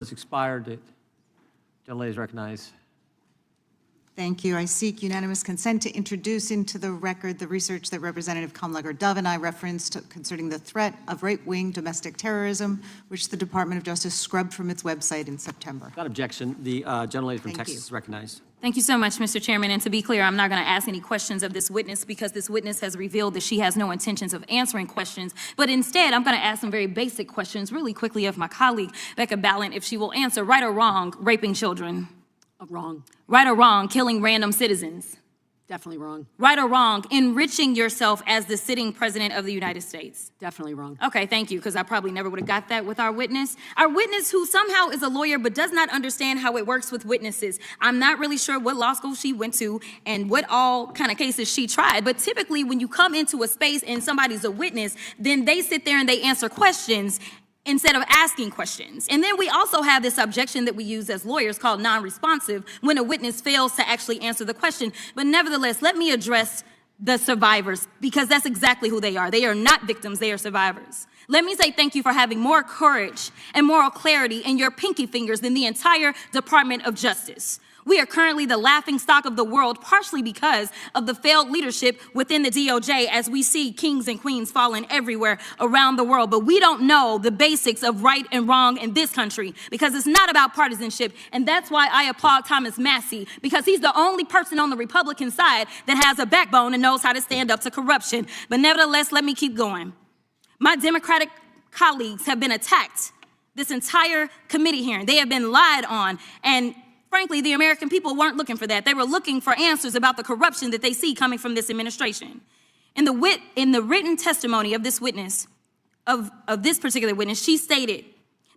It's expired. The gentlelady is recognized. Thank you. I seek unanimous consent to introduce into the record the research that Representative Kamlager-Dove and I referenced concerning the threat of right-wing domestic terrorism, which the Department of Justice scrubbed from its website in September. Without objection, the gentlelady from Thank Texas you. is recognized. Thank you so much, Mr. Chairman. And to be clear, I'm not going to ask any questions of this witness because this witness has revealed that she has no intentions of answering questions. But instead, I'm going to ask some very basic questions really quickly of my colleague, Becca Ballant, if she will answer right or wrong, raping children. Wrong. Right or wrong, killing random citizens. Definitely wrong. Right or wrong, enriching yourself as the sitting president of the United States. Definitely wrong. Okay, thank you, because I probably never would have got that with our witness. Our witness who somehow is a lawyer but does not understand how it works with witnesses. I'm not really sure what law school she went to and what all kind of cases she tried, but typically when you come into a space and somebody's a witness, then they sit there and they answer questions instead of asking questions. And then we also have this objection that we use as lawyers called non-responsive when a witness fails to actually answer the question. But nevertheless, let me address the survivors because that's exactly who they are. They are not victims, they are survivors. Let me say thank you for having more courage and moral clarity in your pinky fingers than the entire Department of Justice. We are currently the laughingstock of the world, partially because of the failed leadership within the DOJ as we see kings and queens falling everywhere around the world. But we don't know the basics of right and wrong in this country because it's not about partisanship. And that's why I applaud Thomas Massie, because he's the only person on the Republican side that has a backbone and knows how to stand up to corruption. But nevertheless, let me keep going. My Democratic colleagues have been attacked this entire committee hearing. They have been lied on, and frankly, the American people weren't looking for that. They were looking for answers about the corruption that they see coming from this administration. In the written testimony of this witness, of this particular witness, she stated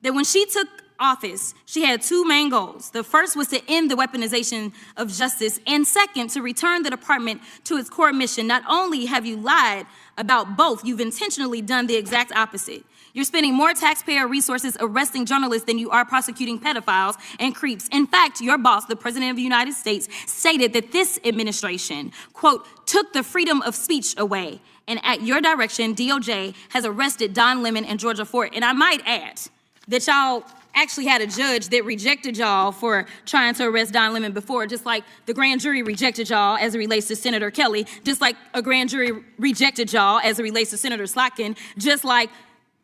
that when she took office, she had two main goals. The first was to end the weaponization of justice, and second, to return the department to its core mission. Not only have you lied about both, you've intentionally done the exact opposite. You're spending more taxpayer resources arresting journalists than you are prosecuting pedophiles and creeps. In fact, your boss, the President of the United States, stated that this administration, quote, took the freedom of speech away. And at your direction, DOJ has arrested Don Lemon and Georgia Fort. And I might add that y'all actually had a judge that rejected y'all for trying to arrest Don Lemon before, just like the grand jury rejected y'all as it relates to Senator Kelly, just like a grand jury rejected y'all as it relates to Senator Slotkin, just like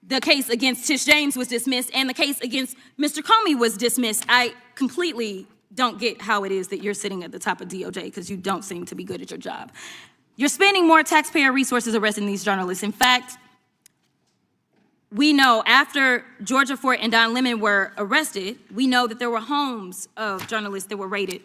the case against Tish James was dismissed and the case against Mr. Comey was dismissed. I completely don't get how it is that you're sitting at the top of DOJ because you don't seem to be good at your job. You're spending more taxpayer resources arresting these journalists. In fact, we know after Georgia Fort and Don Lemon were arrested, we know that there were homes of journalists that were raided.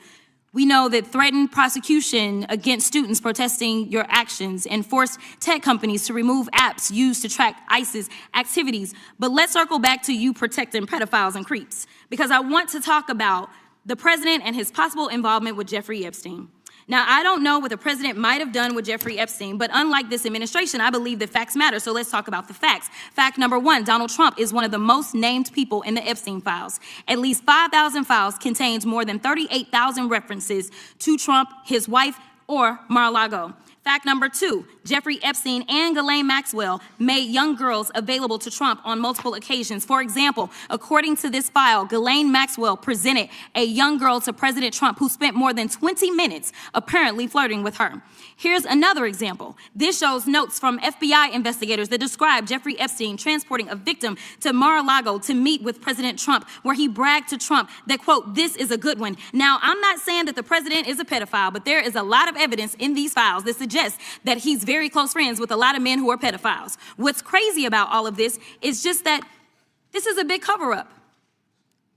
We know that threatened prosecution against students protesting your actions and forced tech companies to remove apps used to track ISIS activities. But let's circle back to you protecting pedophiles and creeps, because I want to talk about the president and his possible involvement with Jeffrey Epstein. Now, I don't know what the president might have done with Jeffrey Epstein, but unlike this administration, I believe that facts matter, so let's talk about the facts. Fact number one, Donald Trump is one of the most named people in the Epstein files. At least 5,000 files contains more than 38,000 references to Trump, his wife, or Mar-a-Lago. Fact number two, Jeffrey Epstein and Ghislaine Maxwell made young girls available to Trump on multiple occasions. For example, according to this file, Ghislaine Maxwell presented a young girl to President Trump who spent more than 20 minutes apparently flirting with her. Here's another example. This shows notes from FBI investigators that describe Jeffrey Epstein transporting a victim to Mar-a-Lago to meet with President Trump, where he bragged to Trump that, quote, this is a good one. Now, I'm not saying that the president is a pedophile, but there is a lot of evidence in these files that suggests that he's very close friends with a lot of men who are pedophiles. What's crazy about all of this is just that this is a big cover-up,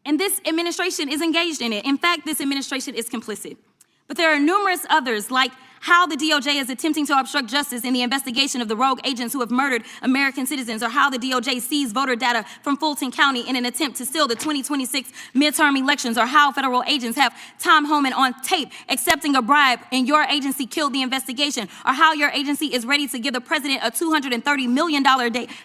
and this administration is engaged in it. In fact, this administration is complicit. But there are numerous others, like how the DOJ is attempting to obstruct justice in the investigation of the rogue agents who have murdered American citizens, or how the DOJ seized voter data from Fulton County in an attempt to steal the 2026 midterm elections, or how federal agents have Tom Homan on tape accepting a bribe and your agency killed the investigation, or how your agency is ready to give the president a $230 million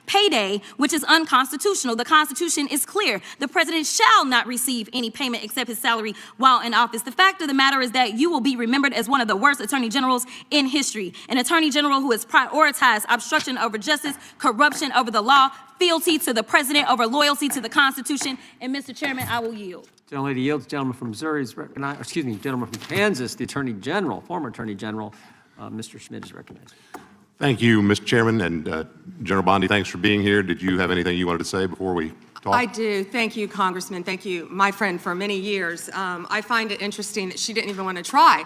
payday, which is unconstitutional. The Constitution is clear. The president shall not receive any payment except his salary while in office. The fact of the matter is that you will be remembered as one of the worst attorney generals generals in history. An attorney general who has prioritized obstruction over justice, corruption over the law, fealty to the president over loyalty to the Constitution. And Mr. Chairman, I will yield. Gentlelady yields. Gentleman from Missouri is recognized, excuse me, gentleman from Kansas, the Attorney General, former Attorney General, Mr. Schmidt is recognized. Thank you, Mr. Chairman, and General Bondi, thanks for being here. Did you have anything you wanted to say before we talk? I do. Thank you, Congressman. Thank you, my friend, for many years. I find it interesting that she didn't even want to try,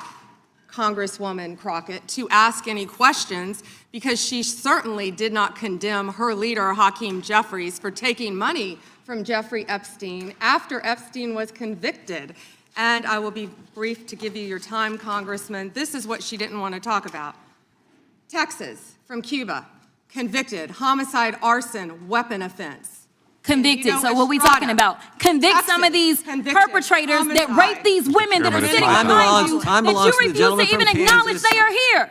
Congresswoman Crockett, to ask any questions because she certainly did not condemn her leader, Hakeem Jeffries, for taking money from Jeffrey Epstein after Epstein was convicted. And I will be brief to give you your time, Congressman. This is what she didn't want to talk about. Texas, from Cuba, convicted, homicide, arson, weapon offense. Convicted. You know, So what we Estrada, talking about? Convict some of these convicted, perpetrators that homicide. rape these women that are Chairman, sitting time behind belongs- you time that belongs you to the refuse gentleman to even from acknowledge Kansas. they are here.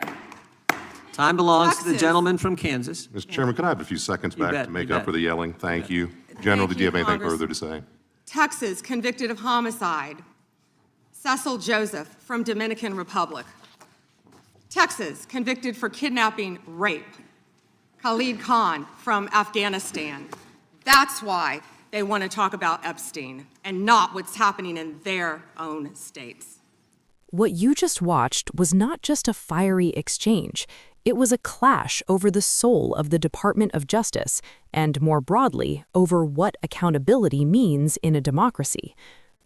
Time belongs to the Texas. gentleman from Kansas. Mr. Chairman, could I have a few seconds You back bet, to make you up bet. for the yelling? Thank you. General, did you have anything Congress. further to say? Texas, convicted of homicide. Cecil Joseph from Dominican Republic. Texas, convicted for kidnapping, rape. Khalid Khan from Afghanistan. That's why they want to talk about Epstein and not what's happening in their own states. What you just watched was not just a fiery exchange. It was a clash over the soul of the Department of Justice, and more broadly, over what accountability means in a democracy.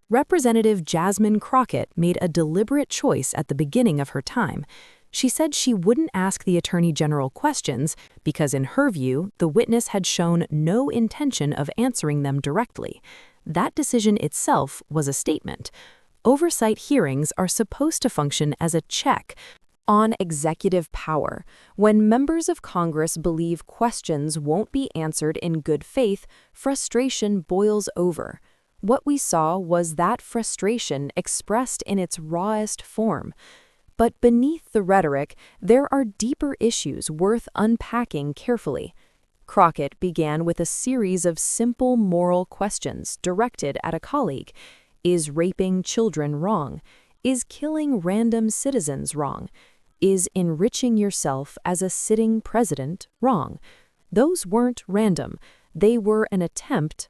Representative Jasmine Crockett made a deliberate choice at the beginning of her time. She said she wouldn't ask the Attorney General questions because, in her view, the witness had shown no intention of answering them directly. That decision itself was a statement. Oversight hearings are supposed to function as a check on executive power. When members of Congress believe questions won't be answered in good faith, frustration boils over. What we saw was that frustration expressed in its rawest form. But beneath the rhetoric, there are deeper issues worth unpacking carefully. Crockett began with a series of simple moral questions directed at a colleague. Is raping children wrong? Is killing random citizens wrong? Is enriching yourself as a sitting president wrong? Those weren't random. They were an attempt,